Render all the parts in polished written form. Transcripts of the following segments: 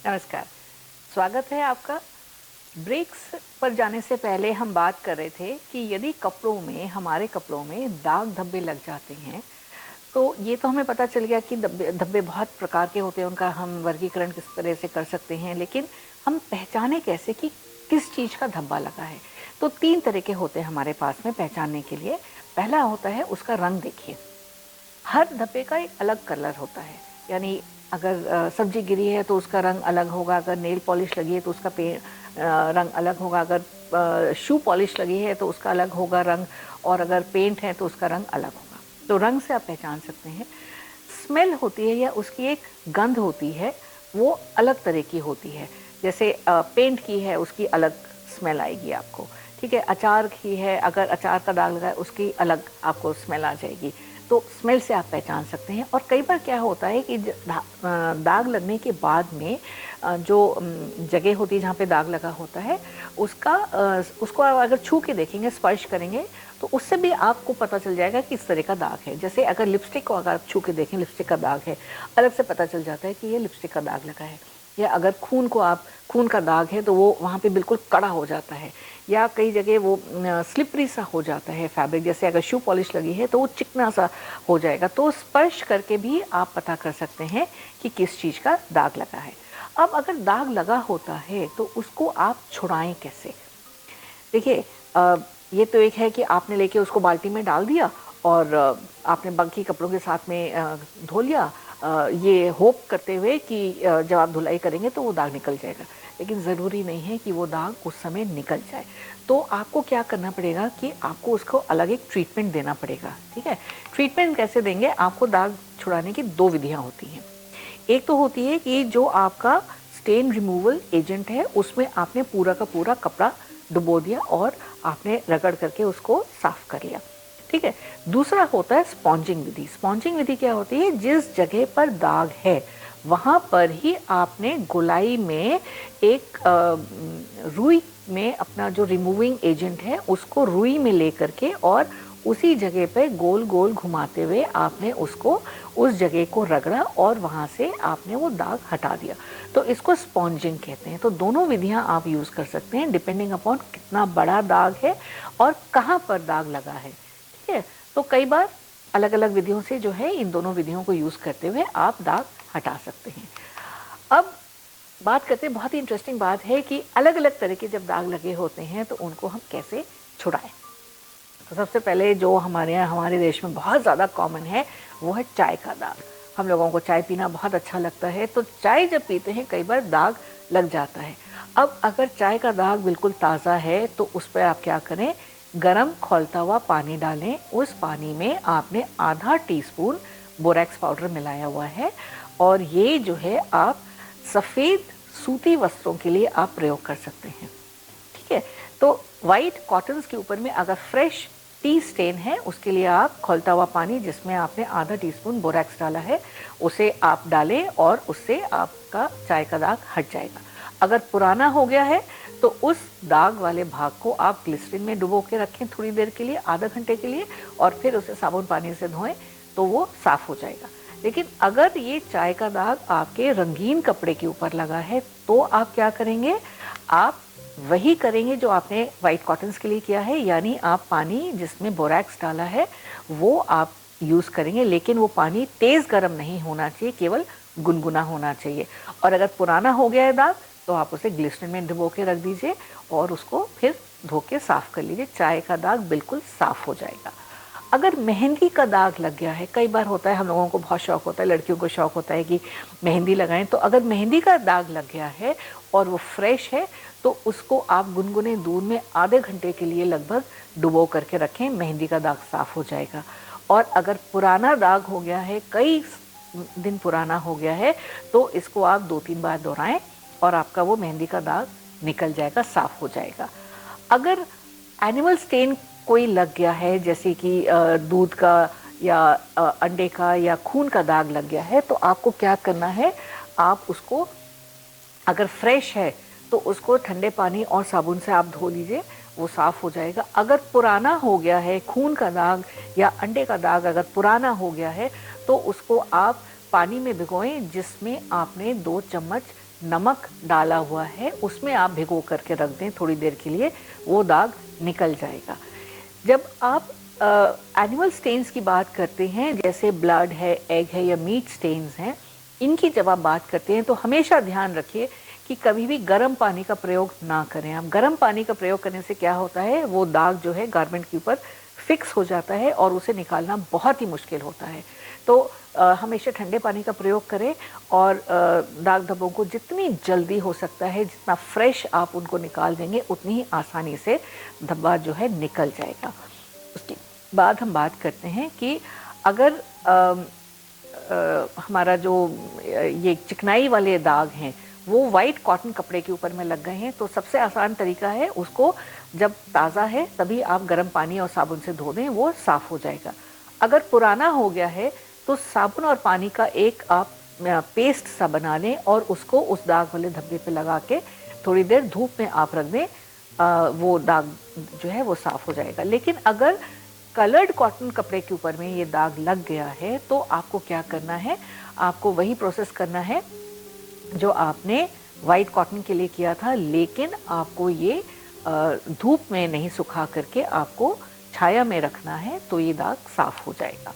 नमस्कार। स्वागत है आपका। ब्रेक्स पर जाने से पहले हम बात कर रहे थे कि यदि हमारे कपड़ों में दाग धब्बे लग जाते हैं, तो ये तो हमें पता चल गया कि धब्बे धब्बे बहुत प्रकार के होते हैं, उनका हम वर्गीकरण किस तरह से कर सकते हैं, लेकिन हम पहचाने कैसे कि किस चीज़ का धब्बा लगा है। तो 3 तरह के होते हैं हमारे पास में पहचानने के लिए। पहला होता है उसका रंग देखिए। हर धब्बे का एक अलग कलर होता है, यानी अगर सब्जी गिरी है तो उसका रंग अलग होगा, अगर नेल पॉलिश लगी है तो उसका रंग अलग होगा, अगर शू पॉलिश लगी है तो उसका अलग होगा रंग, और अगर पेंट है तो उसका रंग अलग होगा। तो रंग से आप पहचान सकते हैं। स्मेल होती है या उसकी एक गंध होती है, वो अलग तरह की होती है। जैसे पेंट की है उसकी अलग स्मेल आएगी आपको, ठीक है। अचार की है, अगर अचार का दाग लगा है उसकी अलग आपको स्मेल आ जाएगी। तो स्मेल से आप पहचान सकते हैं। और कई बार क्या होता है कि दाग लगने के बाद में जो जगह होती है जहाँ पे दाग लगा होता है, उसको आप अगर छू के देखेंगे, स्पर्श करेंगे, तो उससे भी आपको पता चल जाएगा कि इस तरह का दाग है। जैसे अगर लिपस्टिक को अगर आप छू के देखें, लिपस्टिक का दाग है, अलग से पता चल जाता है कि ये लिपस्टिक का दाग लगा है। या अगर खून का दाग है तो वो वहाँ पे बिल्कुल कड़ा हो जाता है, या कई जगह वो स्लिपरी सा हो जाता है फैब्रिक। जैसे अगर शू पॉलिश लगी है तो वो चिकना सा हो जाएगा। तो स्पर्श करके भी आप पता कर सकते हैं कि किस चीज़ का दाग लगा है। अब अगर दाग लगा होता है तो उसको आप छुड़ाएं कैसे। देखिए, ये तो एक है कि आपने लेके उसको बाल्टी में डाल दिया और आपने बाकी कपड़ों के साथ में धो लिया, ये होप करते हुए कि जब आप धुलाई करेंगे तो वो दाग निकल जाएगा। लेकिन ज़रूरी नहीं है कि वो दाग उस समय निकल जाए। तो आपको क्या करना पड़ेगा कि आपको उसको अलग एक ट्रीटमेंट देना पड़ेगा, ठीक है। ट्रीटमेंट कैसे देंगे? आपको दाग छुड़ाने की 2 विधियाँ होती हैं। एक तो होती है कि जो आपका स्टेन रिमूवल एजेंट है उसमें आपने पूरा का पूरा कपड़ा डुबो दिया और आपने रगड़ करके उसको साफ कर लिया, ठीक है। दूसरा होता है स्पॉन्जिंग विधि। स्पॉन्जिंग विधि क्या होती है? जिस जगह पर दाग है वहाँ पर ही आपने गोलाई में एक रुई में अपना जो रिमूविंग एजेंट है उसको रुई में लेकर के और उसी जगह पे गोल गोल घुमाते हुए आपने उसको उस जगह को रगड़ा और वहाँ से आपने वो दाग हटा दिया। तो इसको स्पॉन्जिंग कहते हैं। तो दोनों विधियाँ आप यूज़ कर सकते हैं डिपेंडिंग अपॉन कितना बड़ा दाग है और कहाँ पर दाग लगा है, ठीक है। तो कई बार अलग अलग विधियों से जो है इन दोनों विधियों को यूज़ करते हुए आप दाग हटा सकते हैं। अब बात करते हैं, बहुत ही इंटरेस्टिंग बात है कि अलग अलग तरह के जब दाग लगे होते हैं तो उनको हम कैसे छुड़ाएं। तो सबसे पहले जो हमारे यहाँ हमारे देश में बहुत ज़्यादा कॉमन है वो है चाय का दाग। हम लोगों को चाय पीना बहुत अच्छा लगता है, तो चाय जब पीते हैं कई बार दाग लग जाता है। अब अगर चाय का दाग बिल्कुल ताज़ा है तो उस पर आप क्या करें, गरम खौलता हुआ पानी डालें। उस पानी में आपने आधा टीस्पून बोरेक्स पाउडर मिलाया हुआ है और ये जो है आप सफ़ेद सूती वस्त्रों के लिए आप प्रयोग कर सकते हैं, ठीक है। तो वाइट कॉटन्स के ऊपर में अगर फ्रेश टी स्टेन है उसके लिए आप खौलता हुआ पानी जिसमें आपने आधा टीस्पून बोरेक्स डाला है उसे आप डालें और उससे आपका चाय का दाग हट जाएगा। अगर पुराना हो गया है तो उस दाग वाले भाग को आप ग्लिसरीन में डुबो के रखें थोड़ी देर के लिए, आधा घंटे के लिए, और फिर उसे साबुन पानी से धोएं तो वो साफ हो जाएगा। लेकिन अगर ये चाय का दाग आपके रंगीन कपड़े के ऊपर लगा है तो आप क्या करेंगे, आप वही करेंगे जो आपने वाइट कॉटन्स के लिए किया है, यानी आप पानी जिसमें बोरेक्स डाला है वो आप यूज़ करेंगे। लेकिन वो पानी तेज़ गर्म नहीं होना चाहिए, केवल गुनगुना होना चाहिए। और अगर पुराना हो गया है दाग तो आप उसे ग्लिसरीन में डुबो के रख दीजिए और उसको फिर धो के साफ़ कर लीजिए। चाय का दाग बिल्कुल साफ़ हो जाएगा। अगर मेहंदी का दाग लग गया है, कई बार होता है, हम लोगों को बहुत शौक होता है, लड़कियों को शौक होता है कि मेहंदी लगाएं, तो अगर मेहंदी का दाग लग गया है और वो फ्रेश है तो उसको आप गुनगुने दूध में आधे घंटे के लिए लगभग डुबो करके रखें, मेहंदी का दाग साफ हो जाएगा। और अगर पुराना दाग हो गया है, कई दिन पुराना हो गया है, तो इसको आप 2-3 बार दोहराएं और आपका वो मेहंदी का दाग निकल जाएगा, साफ हो जाएगा। अगर एनिमल स्टेन कोई लग गया है, जैसे कि दूध का या अंडे का या खून का दाग लग गया है, तो आपको क्या करना है, आप उसको अगर फ्रेश है तो उसको ठंडे पानी और साबुन से आप धो लीजिए, वो साफ़ हो जाएगा। अगर पुराना हो गया है, खून का दाग या अंडे का दाग अगर पुराना हो गया है तो उसको आप पानी में भिगोएं जिसमें आपने 2 चम्मच नमक डाला हुआ है, उसमें आप भिगो करके रख दें थोड़ी देर के लिए, वो दाग निकल जाएगा। जब आप एनिमल स्टेन्स की बात करते हैं, जैसे ब्लड है, एग है या मीट स्टेन्स हैं, इनकी जब आप बात करते हैं तो हमेशा ध्यान रखिए कि कभी भी गर्म पानी का प्रयोग ना करें। आप गर्म पानी का प्रयोग करने से क्या होता है, वो दाग जो है गारमेंट के ऊपर फिक्स हो जाता है और उसे निकालना बहुत ही मुश्किल होता है। तो हमेशा ठंडे पानी का प्रयोग करें और दाग धब्बों को जितनी जल्दी हो सकता है, जितना फ्रेश आप उनको निकाल देंगे, उतनी ही आसानी से धब्बा जो है निकल जाएगा। उसके बाद हम बात करते हैं कि अगर हमारा जो ये चिकनाई वाले दाग हैं वो वाइट कॉटन कपड़े के ऊपर में लग गए हैं, तो सबसे आसान तरीका है उसको जब ताज़ा है तभी आप गर्म पानी और साबुन से धो दें, वो साफ़ हो जाएगा। अगर पुराना हो गया है तो साबुन और पानी का एक आप पेस्ट सा बना लें और उसको उस दाग वाले धब्बे पे लगा के थोड़ी देर धूप में आप रख दें, वो दाग जो है वो साफ़ हो जाएगा। लेकिन अगर कलर्ड कॉटन कपड़े के ऊपर में ये दाग लग गया है तो आपको क्या करना है, आपको वही प्रोसेस करना है जो आपने वाइट कॉटन के लिए किया था, लेकिन आपको ये धूप में नहीं सुखा करके आपको छाया में रखना है, तो ये दाग साफ हो जाएगा।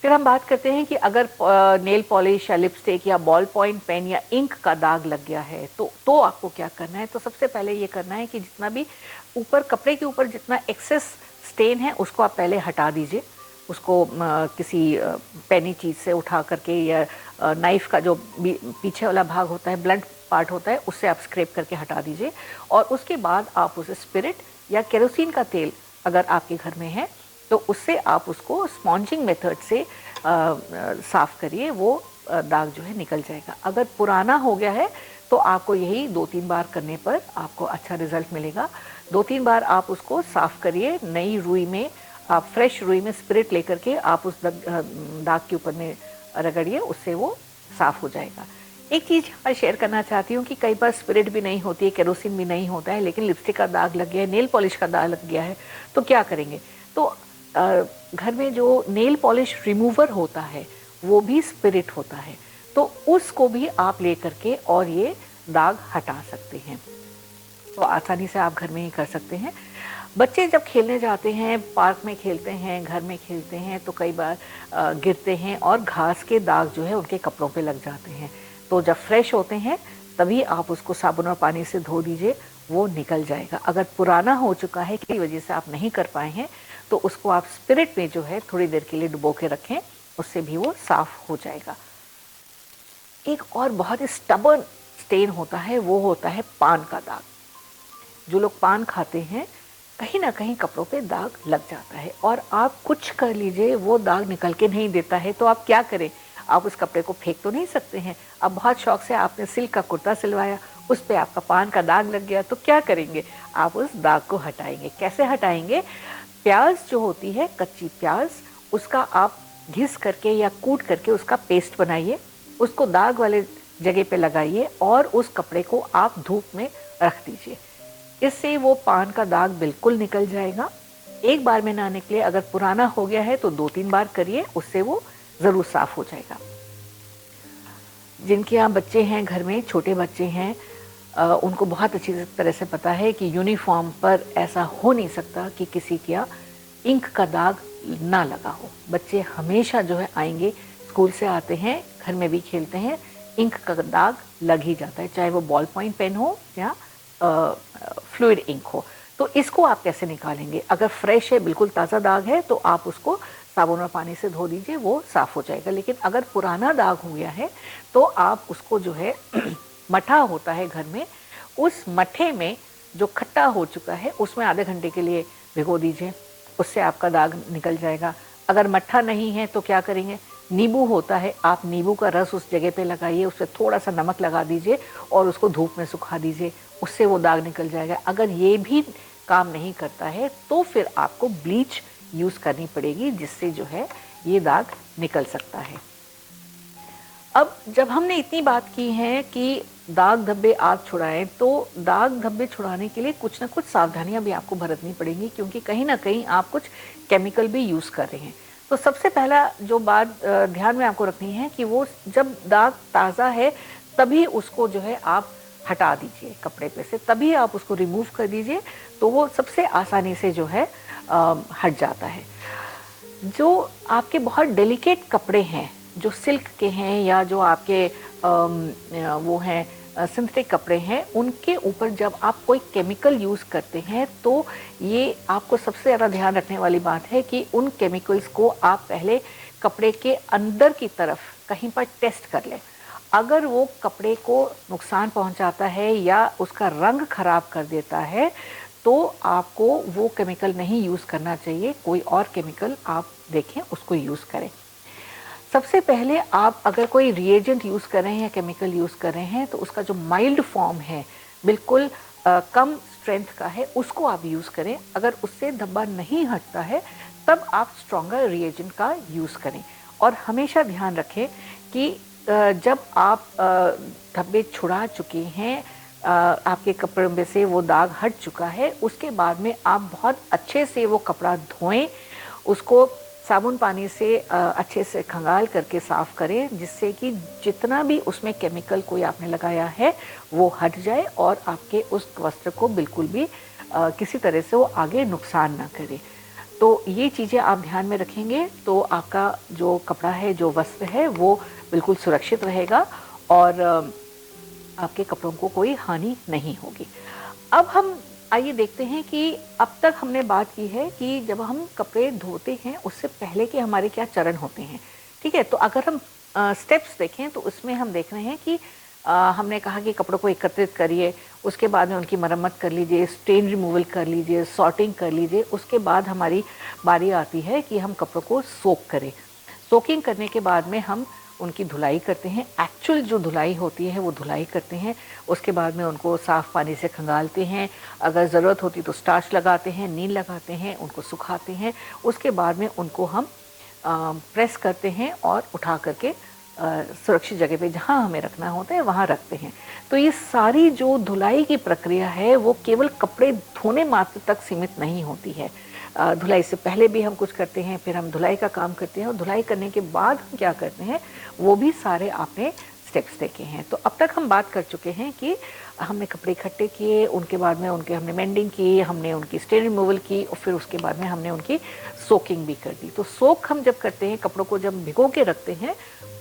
फिर हम बात करते हैं कि अगर नेल पॉलिश या लिपस्टिक या बॉल पॉइंट पेन या इंक का दाग लग गया है तो आपको क्या करना है। तो सबसे पहले ये करना है कि जितना भी ऊपर कपड़े के ऊपर जितना एक्सेस स्टेन है उसको आप पहले हटा दीजिए। उसको किसी पेनी चीज़ से उठा करके या नाइफ का जो पीछे वाला भाग होता है, ब्लंट पार्ट होता है, उससे आप स्क्रैप करके हटा दीजिए। और उसके बाद आप उसे स्पिरिट या केरोसिन का तेल अगर आपके घर में है तो उससे आप उसको स्पॉन्जिंग मेथड से साफ़ करिए, वो दाग जो है निकल जाएगा। अगर पुराना हो गया है तो आपको यही 2-3 बार करने पर आपको अच्छा रिजल्ट मिलेगा। 2-3 बार आप उसको साफ़ करिए। नई रुई में आप फ्रेश रुई में स्पिरिट लेकर के आप उस दाग के ऊपर में रगड़िए, उससे वो साफ़ हो जाएगा। एक चीज़ मैं शेयर करना चाहती हूँ कि कई बार स्पिरिट भी नहीं होती है, केरोसिन भी नहीं होता है, लेकिन लिपस्टिक का दाग लग गया है, नेल पॉलिश का दाग लग गया है, तो क्या करेंगे। तो घर में जो नेल पॉलिश रिमूवर होता है वो भी स्पिरिट होता है, तो उसको भी आप ले करके और ये दाग हटा सकते हैं। तो आसानी से आप घर में ही कर सकते हैं। बच्चे जब खेलने जाते हैं, पार्क में खेलते हैं, घर में खेलते हैं, तो कई बार गिरते हैं और घास के दाग जो है उनके कपड़ों पे लग जाते हैं। तो जब फ्रेश होते हैं तभी आप उसको साबुन और पानी से धो दीजिए, वो निकल जाएगा। अगर पुराना हो चुका है किसी वजह से आप नहीं कर पाए हैं तो उसको आप स्पिरिट में जो है थोड़ी देर के लिए डुबो के रखें, उससे भी वो साफ हो जाएगा। एक और बहुत ही स्टबर्न स्टेन होता है, वो होता है पान का दाग। जो लोग पान खाते हैं कहीं ना कहीं कपड़ों पे दाग लग जाता है और आप कुछ कर लीजिए वो दाग निकल के नहीं देता है, तो आप क्या करें। आप उस कपड़े को फेंक तो नहीं सकते हैं। अब बहुत शौक से आपने सिल्क का कुर्ता सिलवाया, उस पर आपका पान का दाग लग गया, तो क्या करेंगे, आप उस दाग को हटाएंगे। कैसे हटाएंगे, प्याज जो होती है, कच्ची प्याज, उसका आप घिस करके या कूट करके उसका पेस्ट बनाइए, उसको दाग वाले जगह पे लगाइए और उस कपड़े को आप धूप में रख दीजिए। इससे वो पान का दाग बिल्कुल निकल जाएगा। एक बार में ना निकले, अगर पुराना हो गया है तो 2-3 बार करिए, उससे वो ज़रूर साफ़ हो जाएगा। जिनके यहाँ बच्चे हैं, घर में छोटे बच्चे हैं, उनको बहुत अच्छी तरह से पता है कि यूनिफॉर्म पर ऐसा हो नहीं सकता कि किसी का इंक का दाग ना लगा हो। बच्चे हमेशा जो है आएंगे, स्कूल से आते हैं, घर में भी खेलते हैं, इंक का दाग लग ही जाता है, चाहे वो बॉल पॉइंट पेन हो या फ्लूइड इंक हो। तो इसको आप कैसे निकालेंगे। अगर फ्रेश है, बिल्कुल ताज़ा दाग है, तो आप उसको साबुन और पानी से धो दीजिए, वो साफ़ हो जाएगा। लेकिन अगर पुराना दाग हो गया है तो आप उसको जो है मट्ठा होता है घर में, उस मट्ठे में जो खट्टा हो चुका है उसमें आधे घंटे के लिए भिगो दीजिए, उससे आपका दाग निकल जाएगा। अगर मट्ठा नहीं है तो क्या करेंगे, नींबू होता है, आप नींबू का रस उस जगह पे लगाइए, उस पर थोड़ा सा नमक लगा दीजिए और उसको धूप में सुखा दीजिए, उससे वो दाग निकल जाएगा। अगर ये भी काम नहीं करता है तो फिर आपको ब्लीच यूज़ करनी पड़ेगी, जिससे जो है ये दाग निकल सकता है। अब जब हमने इतनी बात की है कि दाग धब्बे आप छुड़ाएं, तो दाग धब्बे छुड़ाने के लिए कुछ ना कुछ सावधानियां भी आपको बरतनी पड़ेंगी, क्योंकि कहीं ना कहीं आप कुछ केमिकल भी यूज़ कर रहे हैं। तो सबसे पहला जो बात ध्यान में आपको रखनी है कि वो जब दाग ताज़ा है तभी उसको जो है आप हटा दीजिए कपड़े पे से, तभी आप उसको रिमूव कर दीजिए, तो वो सबसे आसानी से जो है हट जाता है। जो आपके बहुत डेलिकेट कपड़े हैं, जो सिल्क के हैं या जो आपके वो हैं सिंथेटिक कपड़े हैं, उनके ऊपर जब आप कोई केमिकल यूज़ करते हैं तो ये आपको सबसे ज़्यादा ध्यान रखने वाली बात है कि उन केमिकल्स को आप पहले कपड़े के अंदर की तरफ कहीं पर टेस्ट कर लें। अगर वो कपड़े को नुकसान पहुंचाता है या उसका रंग खराब कर देता है तो आपको वो केमिकल नहीं यूज़ करना चाहिए, कोई और केमिकल आप देखें उसको यूज़ करें। सबसे पहले आप अगर कोई रिएजेंट यूज़ कर रहे हैं या केमिकल यूज़ कर रहे हैं तो उसका जो माइल्ड फॉर्म है, बिल्कुल कम स्ट्रेंथ का है, उसको आप यूज़ करें। अगर उससे धब्बा नहीं हटता है तब आप स्ट्रॉन्गर रिएजेंट का यूज़ करें। और हमेशा ध्यान रखें कि जब आप धब्बे छुड़ा चुके हैं, आपके कपड़े में से वो दाग हट चुका है, उसके बाद में आप बहुत अच्छे से वो कपड़ा धोएं, उसको साबुन पानी से अच्छे से खंगाल करके साफ़ करें, जिससे कि जितना भी उसमें केमिकल कोई आपने लगाया है वो हट जाए और आपके उस वस्त्र को बिल्कुल भी किसी तरह से वो आगे नुकसान ना करे। तो ये चीज़ें आप ध्यान में रखेंगे तो आपका जो कपड़ा है, जो वस्त्र है, वो बिल्कुल सुरक्षित रहेगा और आपके कपड़ों को कोई हानि नहीं होगी। अब हम आइए देखते हैं कि अब तक हमने बात की है कि जब हम कपड़े धोते हैं उससे पहले के हमारे क्या चरण होते हैं, ठीक है। तो अगर हम स्टेप्स देखें तो उसमें हम देख रहे हैं कि हमने कहा कि कपड़ों को एकत्रित करिए, उसके बाद में उनकी मरम्मत कर लीजिए, स्टेन रिमूवल कर लीजिए, सॉर्टिंग कर लीजिए। उसके बाद हमारी बारी आती है कि हम कपड़ों को सोक करें। सोकिंग करने के बाद में हम उनकी धुलाई करते हैं, एक्चुअल जो धुलाई होती है वो धुलाई करते हैं। उसके बाद में उनको साफ़ पानी से खंगालते हैं, अगर ज़रूरत होती तो स्टार्च लगाते हैं, नील लगाते हैं, उनको सुखाते हैं। उसके बाद में उनको हम प्रेस करते हैं और उठा करके सुरक्षित जगह पे जहाँ हमें रखना होता है वहाँ रखते हैं। तो ये सारी जो धुलाई की प्रक्रिया है वो केवल कपड़े धोने मात्र तक सीमित नहीं होती है। धुलाई से पहले भी हम कुछ करते हैं, फिर हम धुलाई का काम करते हैं और धुलाई करने के बाद हम क्या करते हैं वो भी सारे आपने स्टेप्स देखे हैं। तो अब तक हम बात कर चुके हैं कि हमने कपड़े इकट्ठे किए, उनके बाद में उनके हमने मेंडिंग की, हमने उनकी स्टेन रिमूवल की और फिर उसके बाद में हमने उनकी सोकिंग भी कर दी। तो सोक हम जब करते हैं, कपड़ों को जब भिगो के रखते हैं,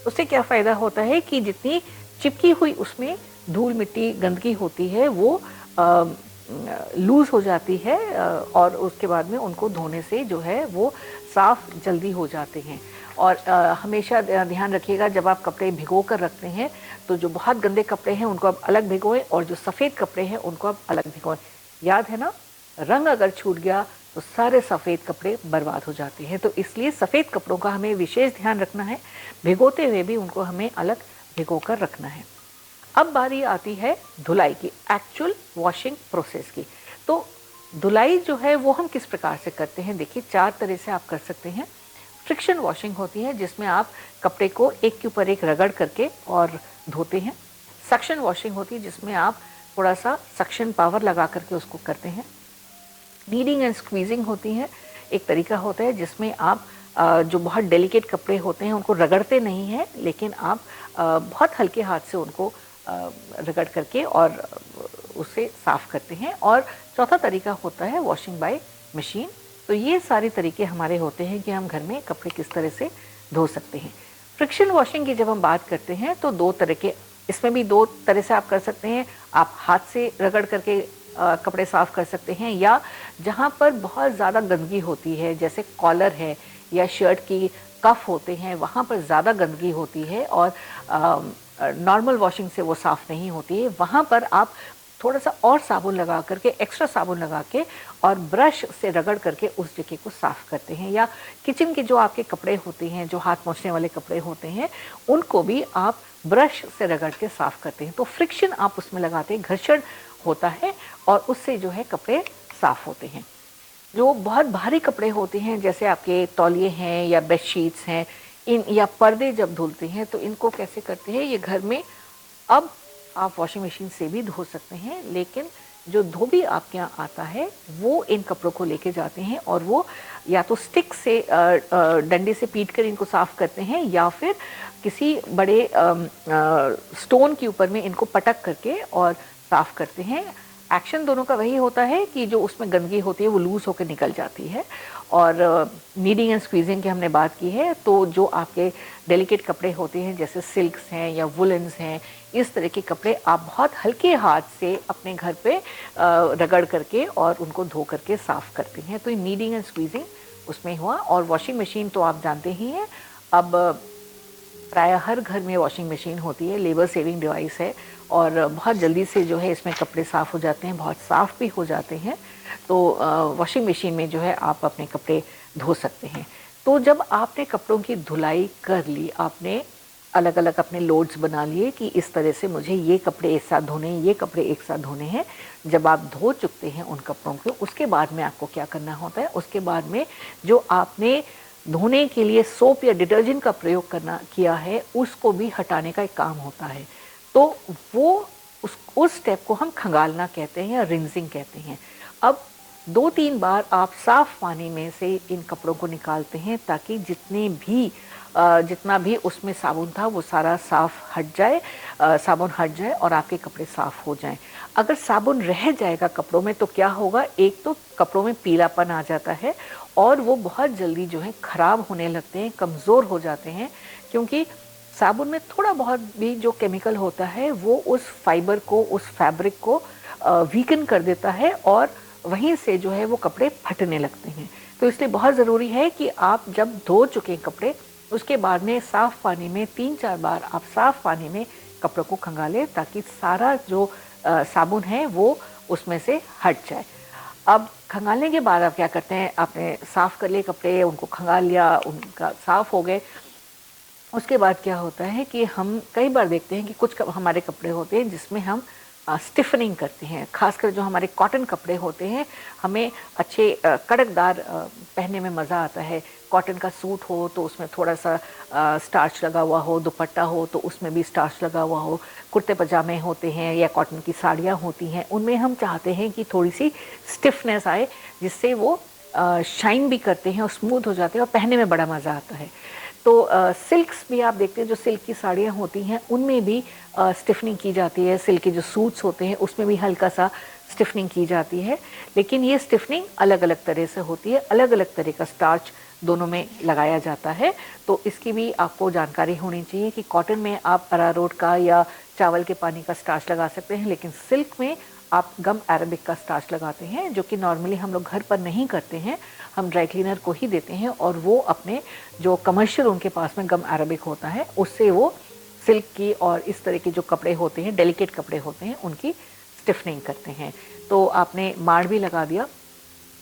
उससे क्या फ़ायदा होता है कि जितनी चिपकी हुई उसमें धूल मिट्टी गंदगी होती है वो लूज़ हो जाती है और उसके बाद में उनको धोने से जो है वो साफ़ जल्दी हो जाते हैं। और हमेशा ध्यान रखिएगा जब आप कपड़े भिगो कर रखते हैं तो जो बहुत गंदे कपड़े हैं उनको आप अलग भिगोएं और जो सफ़ेद कपड़े हैं उनको आप अलग भिगोएं। याद है ना, रंग अगर छूट गया तो सारे सफ़ेद कपड़े बर्बाद हो जाते हैं। तो इसलिए सफ़ेद कपड़ों का हमें विशेष ध्यान रखना है, भिगोते हुए भी उनको हमें अलग भिगो कर रखना है। अब बारी आती है धुलाई की, एक्चुअल वॉशिंग प्रोसेस की। तो धुलाई जो है वो हम किस प्रकार से करते हैं, देखिए 4 तरह से आप कर सकते हैं। फ्रिक्शन वॉशिंग होती है जिसमें आप कपड़े को एक के ऊपर एक रगड़ करके और धोते हैं। सक्शन वॉशिंग होती है जिसमें आप थोड़ा सा सक्शन पावर लगा करके उसको करते हैं। नीडिंग एंड स्क्वीजिंग होती है, एक तरीका होता है जिसमें आप जो बहुत डेलिकेट कपड़े होते हैं उनको रगड़ते नहीं हैं, लेकिन आप बहुत हल्के हाथ से उनको रगड़ करके और उसे साफ़ करते हैं। और चौथा तरीका होता है वॉशिंग बाय मशीन। तो ये सारे तरीके हमारे होते हैं कि हम घर में कपड़े किस तरह से धो सकते हैं। फ्रिक्शन वॉशिंग की जब हम बात करते हैं तो 2 तरह के, इसमें भी 2 तरह से आप कर सकते हैं। आप हाथ से रगड़ करके कपड़े साफ़ कर सकते हैं, या जहाँ पर बहुत ज़्यादा गंदगी होती है जैसे कॉलर है या शर्ट की कफ होते हैं, वहाँ पर ज़्यादा गंदगी होती है और नॉर्मल वॉशिंग से वो साफ़ नहीं होती है, वहाँ पर आप थोड़ा सा और साबुन लगा करके, एक्स्ट्रा साबुन लगा के और ब्रश से रगड़ करके उस जगह को साफ़ करते हैं। या किचन के जो आपके कपड़े होते हैं, जो हाथ पोंछने वाले कपड़े होते हैं, उनको भी आप ब्रश से रगड़ के साफ़ करते हैं। तो फ्रिक्शन आप उसमें लगाते हैं, घर्षण होता है और उससे जो है कपड़े साफ़ होते हैं। जो बहुत भारी कपड़े होते हैं जैसे आपके तौलिए हैं या बेडशीट्स हैं, इन या पर्दे जब धुलते हैं तो इनको कैसे करते हैं, ये घर में अब आप वॉशिंग मशीन से भी धो सकते हैं, लेकिन जो धोबी आपके यहाँ आता है वो इन कपड़ों को लेके जाते हैं और वो या तो स्टिक से डंडे से पीट कर इनको साफ करते हैं या फिर किसी बड़े स्टोन के ऊपर में इनको पटक करके और साफ करते हैं। एक्शन दोनों का वही होता है कि जो उसमें गंदगी होती है वो लूज होकर निकल जाती है। और नीडिंग एंड स्क्वीजिंग की हमने बात की है, तो जो आपके डेलिकेट कपड़े होते हैं जैसे सिल्क्स हैं या वुलन्स हैं, इस तरह के कपड़े आप बहुत हल्के हाथ से अपने घर पे रगड़ करके और उनको धो करके साफ़ करते हैं। तो ये नीडिंग एंड स्क्वीजिंग उसमें हुआ। और वॉशिंग मशीन तो आप जानते ही हैं, अब प्राय हर घर में वॉशिंग मशीन होती है, लेबर सेविंग डिवाइस है और बहुत जल्दी से जो है इसमें कपड़े साफ़ हो जाते हैं, बहुत साफ़ भी हो जाते हैं। तो वॉशिंग मशीन में जो है आप अपने कपड़े धो सकते हैं। तो जब आपने कपड़ों की धुलाई कर ली, आपने अलग अलग अपने लोड्स बना लिए कि इस तरह से मुझे ये कपड़े एक साथ धोने हैं, ये कपड़े एक साथ धोने हैं। जब आप धो चुकते हैं उन कपड़ों को, उसके बाद में आपको क्या करना होता है, उसके बाद में जो आपने धोने के लिए सोप या डिटर्जेंट का प्रयोग किया है उसको भी हटाने का एक काम होता है। तो वो उस स्टेप को हम खंगालना कहते हैं या रिंजिंग कहते हैं। अब 2-3 बार आप साफ पानी में से इन कपड़ों को निकालते हैं ताकि जितना भी उसमें साबुन था वो सारा साबुन हट जाए और आपके कपड़े साफ हो जाएं। अगर साबुन रह जाएगा कपड़ों में तो क्या होगा, एक तो कपड़ों में पीलापन आ जाता है और वो बहुत जल्दी जो है ख़राब होने लगते हैं, कमज़ोर हो जाते हैं, क्योंकि साबुन में थोड़ा बहुत भी जो केमिकल होता है वो उस फाइबर को, उस फैब्रिक को वीकन कर देता है और वहीं से जो है वो कपड़े फटने लगते हैं। तो इसलिए बहुत ज़रूरी है कि आप जब धो चुके कपड़े उसके बाद में साफ़ पानी में 3-4 बार आप साफ़ पानी में कपड़ों को खंगालें ताकि सारा जो साबुन है वो उसमें से हट जाए। अब खंगालने के बाद आप क्या करते हैं, आपने साफ़ कर लिए कपड़े, उनको खंगाल लिया, उनका साफ़ हो गए। उसके बाद क्या होता है कि हम कई बार देखते हैं कि कुछ हमारे कपड़े होते हैं जिसमें हम स्टिफनिंग करते हैं। खासकर जो हमारे कॉटन कपड़े होते हैं, हमें अच्छे कड़कदार पहनने में मज़ा आता है। कॉटन का सूट हो तो उसमें थोड़ा सा स्टार्च लगा हुआ हो, दुपट्टा हो तो उसमें भी स्टार्च लगा हुआ हो, कुर्ते पजामे होते हैं या कॉटन की साड़ियाँ होती हैं, उनमें हम चाहते हैं कि थोड़ी सी स्टिफनेस आए जिससे वो शाइन भी करते हैं और स्मूथ हो जाते हैं और पहनने में बड़ा मज़ा आता है। तो सिल्क्स भी आप देखते हैं, जो सिल्क की साड़ियाँ होती हैं उनमें भी स्टिफनिंग की जाती है। सिल्क के जो सूट्स होते हैं उसमें भी हल्का सा स्टिफनिंग की जाती है, लेकिन ये स्टिफनिंग अलग अलग तरह से होती है, अलग अलग तरह का स्टार्च दोनों में लगाया जाता है। तो इसकी भी आपको जानकारी होनी चाहिए कि कॉटन में आप अरारोट का या चावल के पानी का स्टार्च लगा सकते हैं, लेकिन सिल्क में आप गम अरेबिक का स्टार्च लगाते हैं, जो कि नॉर्मली हम लोग घर पर नहीं करते हैं, हम ड्राई क्लीनर को ही देते हैं और वो अपने जो कमर्शियल उनके पास में गम अरेबिक होता है उससे वो सिल्क की और इस तरह के जो कपड़े होते हैं, डेलिकेट कपड़े होते हैं, उनकी स्टिफनिंग करते हैं। तो आपने माड़ भी लगा दिया।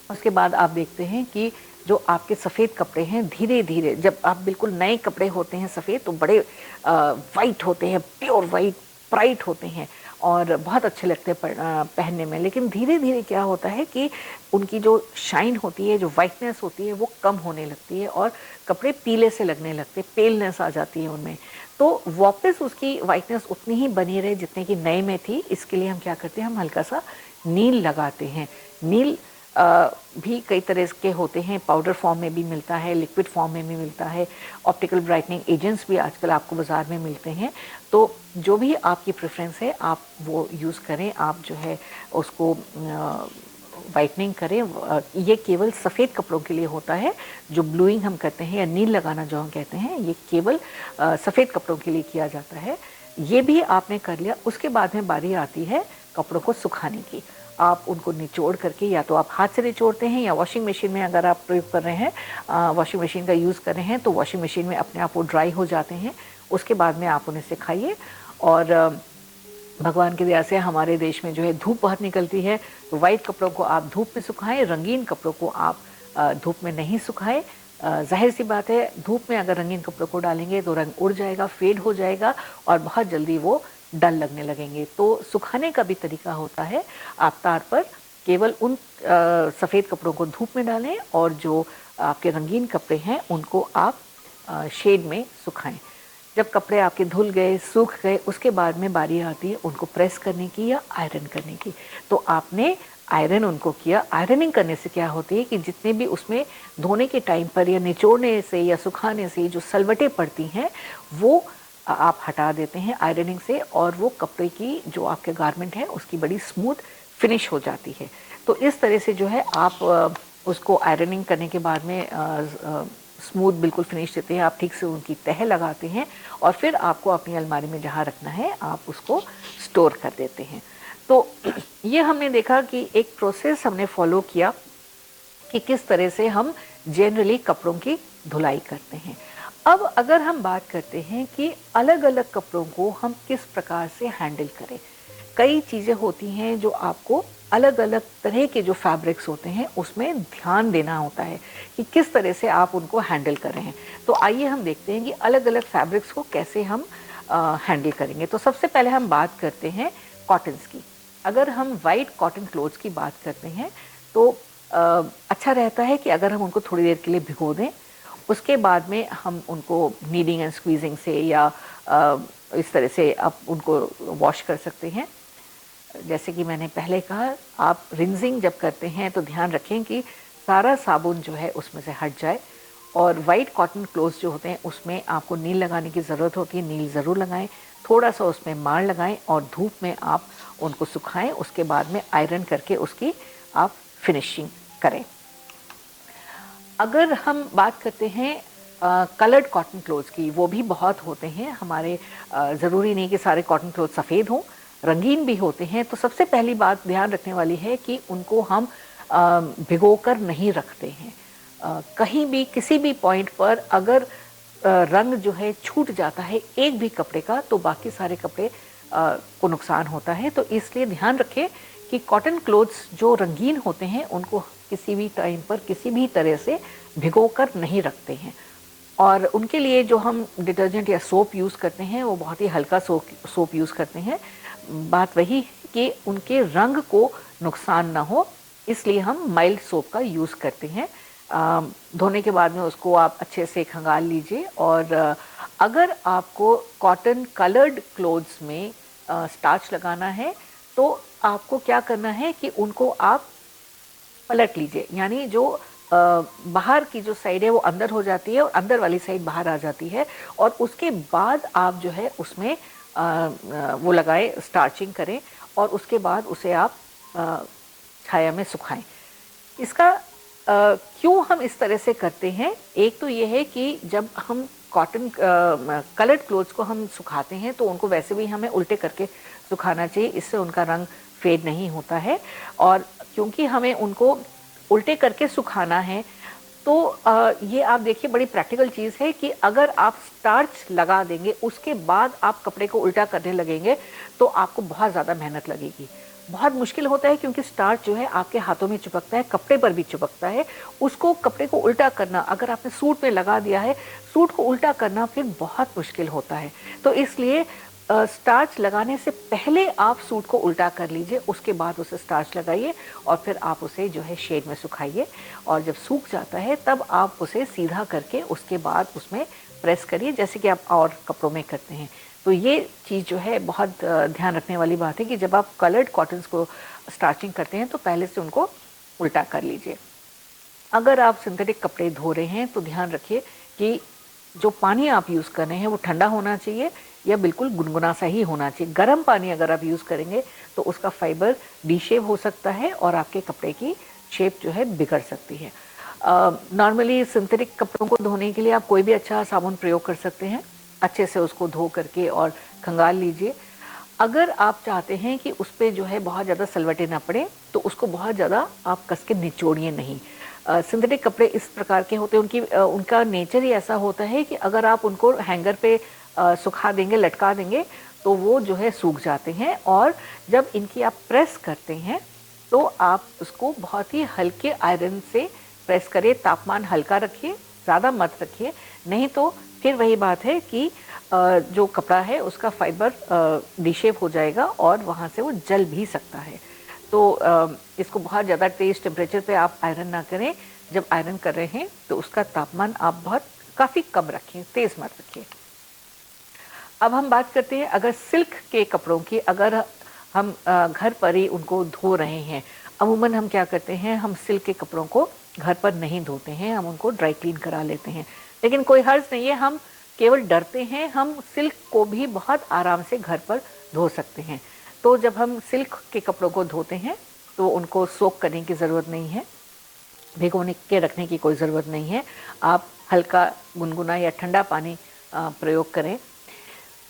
उसके बाद आप देखते हैं कि जो आपके सफ़ेद कपड़े हैं, धीरे धीरे जब आप बिल्कुल नए कपड़े होते हैं सफ़ेद तो बड़े वाइट होते हैं, प्योर वाइट, ब्राइट होते हैं और बहुत अच्छे लगते हैं पहनने में। लेकिन धीरे धीरे क्या होता है कि उनकी जो शाइन होती है, जो वाइटनेस होती है, वो कम होने लगती है और कपड़े पीले से लगने लगते हैं, पेलनेस आ जाती है उनमें। तो वापस उसकी वाइटनेस उतनी ही बनी रहे जितने की नए में थी, इसके लिए हम क्या करते हैं, हम हल्का सा नील लगाते हैं। नील भी कई तरह के होते हैं, पाउडर फॉर्म में भी मिलता है, लिक्विड फॉर्म में भी मिलता है, ऑप्टिकल ब्राइटनिंग एजेंट्स भी आजकल आपको बाज़ार में मिलते हैं। तो जो भी आपकी प्रेफरेंस है आप वो यूज़ करें, आप जो है उसको वाइटनिंग करें। ये केवल सफ़ेद कपड़ों के लिए होता है, जो ब्लूइंग हम कहते हैं या नील लगाना जो हम कहते हैं, ये केवल सफ़ेद कपड़ों के लिए किया जाता है। ये भी आपने कर लिया। उसके बाद में बारी आती है कपड़ों को सुखाने की। आप उनको निचोड़ करके, या तो आप हाथ से निचोड़ते हैं या वॉशिंग मशीन में अगर आप प्रयोग कर रहे हैं, वॉशिंग मशीन का यूज़ कर रहे हैं तो वॉशिंग मशीन में अपने आप वो ड्राई हो जाते हैं। उसके बाद में आप उन्हें सुखाइए। और भगवान की दया से हमारे देश में जो है धूप बहुत निकलती है, तो वाइट कपड़ों को आप धूप में सुखाएं, रंगीन कपड़ों को आप धूप में नहीं सुखाएं। जाहिर सी बात है, धूप में अगर रंगीन कपड़ों को डालेंगे तो रंग उड़ जाएगा, फेड हो जाएगा और बहुत जल्दी वो डल लगने लगेंगे। तो सुखाने का भी तरीका होता है, आप तार पर केवल उन सफ़ेद कपड़ों को धूप में डालें और जो आपके रंगीन कपड़े हैं उनको आप शेड में सुखाएं। जब कपड़े आपके धुल गए, सूख गए, उसके बाद में बारी आती है उनको प्रेस करने की या आयरन करने की। तो आपने आयरन उनको किया। आयरनिंग करने से क्या होती है कि जितने भी उसमें धोने के टाइम पर या निचोड़ने से या सुखाने से जो सलवटें पड़ती हैं वो आप हटा देते हैं आयरनिंग से, और वो कपड़े की जो आपके गारमेंट है उसकी बड़ी स्मूथ फिनिश हो जाती है। तो इस तरह से जो है आप उसको आयरनिंग करने के बाद में स्मूथ बिल्कुल फिनिश देते हैं। आप ठीक से उनकी तह लगाते हैं और फिर आपको अपनी अलमारी में जहाँ रखना है आप उसको स्टोर कर देते हैं। तो ये हमने देखा कि एक प्रोसेस हमने फॉलो किया कि किस तरह से हम जनरली कपड़ों की धुलाई करते हैं। अब अगर हम बात करते हैं कि अलग अलग कपड़ों को हम किस प्रकार से हैंडल करें, कई चीज़ें होती हैं जो आपको अलग अलग तरह के जो फैब्रिक्स होते हैं उसमें ध्यान देना होता है कि किस तरह से आप उनको हैंडल कर रहे हैं। तो आइए हम देखते हैं कि अलग अलग फैब्रिक्स को कैसे हम हैंडल करेंगे। तो सबसे पहले हम बात करते हैं कॉटन्स की। अगर हम वाइट कॉटन क्लोथ्स की बात करते हैं तो अच्छा रहता है कि अगर हम उनको थोड़ी देर के लिए भिगो दें, उसके बाद में हम उनको नीडिंग एंड स्क्वीजिंग से या इस तरह से आप उनको वॉश कर सकते हैं। जैसे कि मैंने पहले कहा, आप रिंजिंग जब करते हैं तो ध्यान रखें कि सारा साबुन जो है उसमें से हट जाए। और वाइट कॉटन क्लोथ्स जो होते हैं उसमें आपको नील लगाने की ज़रूरत होती है, नील ज़रूर लगाएं, थोड़ा सा उसमें मार लगाएं और धूप में आप उनको सुखाएं। उसके बाद में आयरन करके उसकी आप फिनिशिंग करें। अगर हम बात करते हैं कलर्ड कॉटन क्लोथ्स की, वो भी बहुत होते हैं हमारे। ज़रूरी नहीं कि सारे कॉटन क्लोथ सफ़ेद हों, रंगीन भी होते हैं। तो सबसे पहली बात ध्यान रखने वाली है कि उनको हम भिगोकर नहीं रखते हैं। कहीं भी किसी भी पॉइंट पर अगर रंग जो है छूट जाता है एक भी कपड़े का तो बाकी सारे कपड़े को नुकसान होता है। तो इसलिए ध्यान रखें कि कॉटन क्लोथ्स जो रंगीन होते हैं उनको किसी भी टाइम पर किसी भी तरह से भिगोकर नहीं रखते हैं। और उनके लिए जो हम डिटर्जेंट या सोप यूज़ करते हैं वो बहुत ही हल्का सोप यूज़ करते हैं। बात वही कि उनके रंग को नुकसान ना हो, इसलिए हम माइल्ड सोप का यूज़ करते हैं। धोने के बाद में उसको आप अच्छे से खंगाल लीजिए। और अगर आपको कॉटन कलर्ड क्लोथ्स में स्टार्च लगाना है तो आपको क्या करना है कि उनको आप पलट लीजिए, यानी जो बाहर की जो साइड है वो अंदर हो जाती है और अंदर वाली साइड बाहर आ जाती है। और उसके बाद आप जो है उसमें वो लगाएं, स्टार्चिंग करें और उसके बाद उसे आप छाया में सुखाएं। इसका क्यों हम इस तरह से करते हैं, एक तो ये है कि जब हम कॉटन कलर्ड क्लोथ्स को हम सुखाते हैं तो उनको वैसे भी हमें उल्टे करके सुखाना चाहिए, इससे उनका रंग फेड नहीं होता है। और क्योंकि हमें उनको उल्टे करके सुखाना है तो ये आप देखिए बड़ी प्रैक्टिकल चीज़ है कि अगर आप स्टार्च लगा देंगे उसके बाद आप कपड़े को उल्टा करने लगेंगे तो आपको बहुत ज़्यादा मेहनत लगेगी, बहुत मुश्किल होता है। क्योंकि स्टार्च जो है आपके हाथों में चिपकता है, कपड़े पर भी चिपकता है। उसको कपड़े को उल्टा करना, अगर आपने सूट में लगा दिया है, सूट को उल्टा करना फिर बहुत मुश्किल होता है। तो इसलिए स्टार्च लगाने से पहले आप सूट को उल्टा कर लीजिए, उसके बाद उसे स्टार्च लगाइए और फिर आप उसे जो है शेड में सुखाइए। और जब सूख जाता है तब आप उसे सीधा करके उसके बाद उसमें प्रेस करिए, जैसे कि आप और कपड़ों में करते हैं। तो ये चीज़ जो है बहुत ध्यान रखने वाली बात है कि जब आप कलर्ड कॉटन्स को स्टार्चिंग करते हैं तो पहले से उनको उल्टा कर लीजिए। अगर आप सिंथेटिक कपड़े धो रहे हैं तो ध्यान रखिए कि जो पानी आप यूज़ कर रहे हैं वो ठंडा होना चाहिए या बिल्कुल गुनगुना सा ही होना चाहिए। गर्म पानी अगर आप यूज़ करेंगे तो उसका फाइबर डी-शेप हो सकता है और आपके कपड़े की शेप जो है बिगड़ सकती है। नॉर्मली सिंथेटिक कपड़ों को धोने के लिए आप कोई भी अच्छा साबुन प्रयोग कर सकते हैं, अच्छे से उसको धो करके और खंगाल लीजिए। अगर आप चाहते हैं कि उस पर जो है बहुत ज़्यादा सलवटें ना पड़े तो उसको बहुत ज़्यादा आप कस के निचोड़िए नहीं। सिंथेटिक कपड़े इस प्रकार के होते हैं, उनका नेचर ही ऐसा होता है कि अगर आप उनको हैंगर पे सुखा देंगे, लटका देंगे तो वो जो है सूख जाते हैं। और जब इनकी आप प्रेस करते हैं तो आप उसको बहुत ही हल्के आयरन से प्रेस करिए, तापमान हल्का रखिए, ज़्यादा मत रखिए, नहीं तो फिर वही बात है कि जो कपड़ा है उसका फाइबर डी-शेप हो जाएगा और वहाँ से वो जल भी सकता है। तो इसको बहुत ज़्यादा तेज़ टेम्परेचर पे आप आयरन ना करें। जब आयरन कर रहे हैं तो उसका तापमान आप बहुत काफ़ी कम रखें, तेज़ मत रखिए। अब हम बात करते हैं अगर सिल्क के कपड़ों की, अगर हम घर पर ही उनको धो रहे हैं। अमूमन हम क्या करते हैं, हम सिल्क के कपड़ों को घर पर नहीं धोते हैं, हम उनको ड्राई क्लीन करा लेते हैं। लेकिन कोई हर्ज नहीं है, हम केवल डरते हैं, हम सिल्क को भी बहुत आराम से घर पर धो सकते हैं। तो जब हम सिल्क के कपड़ों को धोते हैं तो उनको सोक करने की ज़रूरत नहीं है, भिगोने के रखने की कोई ज़रूरत नहीं है। आप हल्का गुनगुना या ठंडा पानी प्रयोग करें।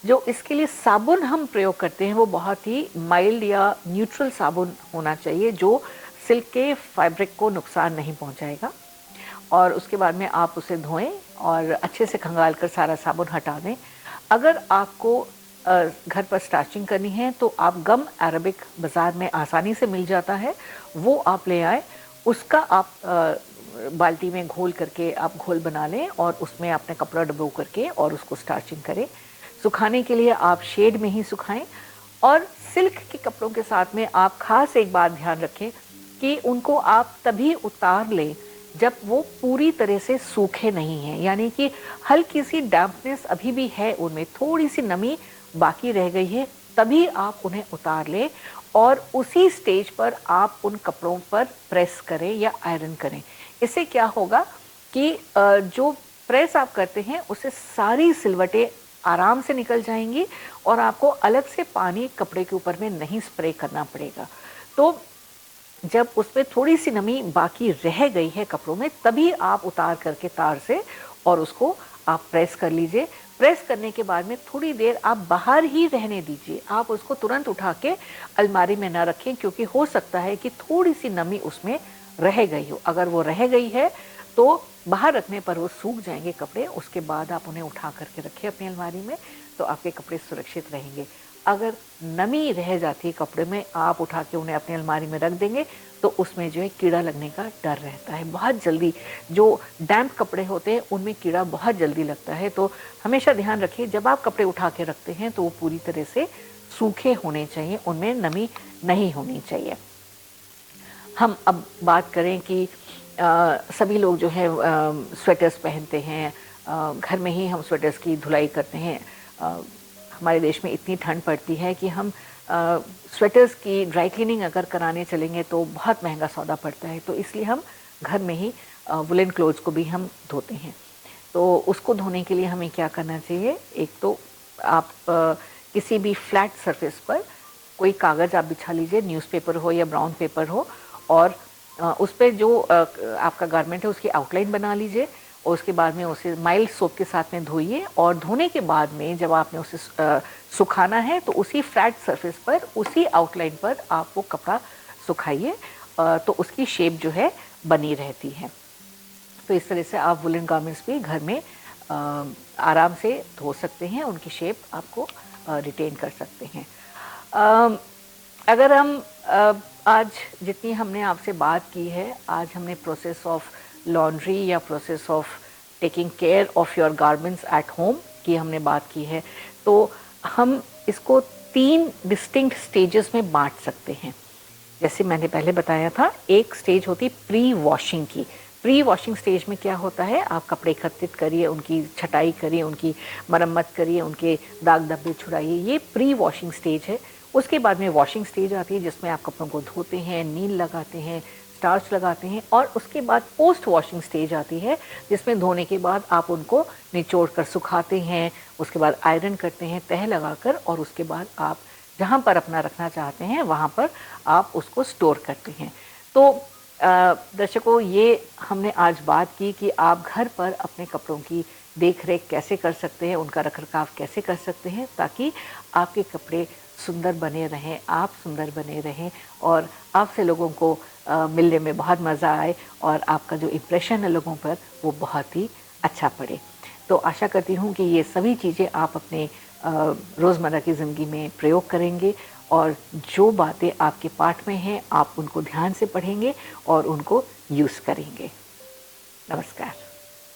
जो इसके लिए साबुन हम प्रयोग करते हैं वो बहुत ही माइल्ड या न्यूट्रल साबुन होना चाहिए, जो सिल्क के फैब्रिक को नुकसान नहीं पहुंचाएगा। और उसके बाद में आप उसे धोएं और अच्छे से खंगाल कर सारा साबुन हटा दें। अगर आपको घर पर स्टार्चिंग करनी है तो आप गम अरेबिक बाज़ार में आसानी से मिल जाता है, वो आप ले आए। उसका आप बाल्टी में घोल करके आप घोल बना लें और उसमें अपने कपड़ा डुबो करके और उसको स्टार्चिंग करें। सुखाने के लिए आप शेड में ही सुखाएं। और सिल्क के कपड़ों के साथ में आप खास एक बात ध्यान रखें कि उनको आप तभी उतार लें जब वो पूरी तरह से सूखे नहीं हैं, यानी कि हल्की सी डैम्पनेस अभी भी है, उनमें थोड़ी सी नमी बाकी रह गई है, तभी आप उन्हें उतार लें। और उसी स्टेज पर आप उन कपड़ों पर प्रेस करें या आयरन करें। इससे क्या होगा कि जो प्रेस आप करते हैं उससे सारी सिलवटें आराम से निकल जाएंगी और आपको अलग से पानी कपड़े के ऊपर में नहीं स्प्रे करना पड़ेगा। तो जब उसमें थोड़ी सी नमी बाकी रह गई है कपड़ों में, तभी आप उतार करके तार से और उसको आप प्रेस कर लीजिए। प्रेस करने के बाद में थोड़ी देर आप बाहर ही रहने दीजिए, आप उसको तुरंत उठा के अलमारी में ना रखें, क्योंकि हो सकता है कि थोड़ी सी नमी उसमें रह गई हो। अगर वो रह गई है तो बाहर रखने पर वो सूख जाएंगे कपड़े, उसके बाद आप उन्हें उठा करके रखें अपनी अलमारी में, तो आपके कपड़े सुरक्षित रहेंगे। अगर नमी रह जाती है कपड़े में, आप उठा के उन्हें अपनी अलमारी में रख देंगे तो उसमें जो है कीड़ा लगने का डर रहता है बहुत जल्दी। जो डैम्प कपड़े होते हैं उनमें कीड़ा बहुत जल्दी लगता है। तो हमेशा ध्यान रखिए जब आप कपड़े उठा के रखते हैं तो वो पूरी तरह से सूखे होने चाहिए, उनमें नमी नहीं होनी चाहिए। हम अब बात करें कि सभी लोग जो है स्वेटर्स पहनते हैं, घर में ही हम स्वेटर्स की धुलाई करते हैं। हमारे देश में इतनी ठंड पड़ती है कि हम स्वेटर्स की ड्राई क्लीनिंग अगर कराने चलेंगे तो बहुत महंगा सौदा पड़ता है, तो इसलिए हम घर में ही वुलन क्लोथ्स को भी हम धोते हैं। तो उसको धोने के लिए हमें क्या करना चाहिए, एक तो आप किसी भी फ्लैट सरफेस पर कोई कागज़ आप बिछा लीजिए, न्यूज़पेपर हो या ब्राउन पेपर हो, और उस पर जो आपका गारमेंट है उसकी आउटलाइन बना लीजिए और उसके बाद में उसे माइल्ड सोप के साथ में धोइए। और धोने के बाद में जब आपने उसे सुखाना है तो उसी फ्लैट सरफेस पर, उसी आउटलाइन पर आप वो कपड़ा सुखाइए, तो उसकी शेप जो है बनी रहती है। तो इस तरह से आप वुलन गारमेंट्स भी घर में आराम से धो सकते हैं, उनकी शेप आपको रिटेन कर सकते हैं। अगर हम आज जितनी हमने आपसे बात की है, आज हमने प्रोसेस ऑफ लॉन्ड्री या process of taking care of your garments at home की हमने बात की है, तो हम इसको 3 डिस्टिंक्ट स्टेजेस में बांट सकते हैं। जैसे मैंने पहले बताया था, एक स्टेज होती प्री वॉशिंग की। प्री वॉशिंग स्टेज में क्या होता है, आप कपड़े एकत्रित करिए, उनकी छटाई करिए, उनकी मरम्मत करिए, उनके दाग धब्बे छुड़ाइए, ये प्री वॉशिंग स्टेज है। उसके बाद में वॉशिंग स्टेज आती है जिसमें आप कपड़ों को धोते हैं, नील लगाते हैं, स्टार्च लगाते हैं। और उसके बाद पोस्ट वॉशिंग स्टेज आती है जिसमें धोने के बाद आप उनको निचोड़ कर सुखाते हैं, उसके बाद आयरन करते हैं तह लगाकर, और उसके बाद आप जहाँ पर अपना रखना चाहते हैं वहाँ पर आप उसको स्टोर करते हैं। तो दर्शकों, ये हमने आज बात की कि आप घर पर अपने कपड़ों की देख रेख कैसे कर सकते हैं, उनका रखरखाव कैसे कर सकते हैं, ताकि आपके कपड़े सुंदर बने रहें, आप सुंदर बने रहें और आपसे लोगों को मिलने में बहुत मज़ा आए और आपका जो इम्प्रेशन है लोगों पर वो बहुत ही अच्छा पड़े। तो आशा करती हूँ कि ये सभी चीज़ें आप अपने रोज़मर्रा की ज़िंदगी में प्रयोग करेंगे और जो बातें आपके पाठ में हैं आप उनको ध्यान से पढ़ेंगे और उनको यूज़ करेंगे। नमस्कार।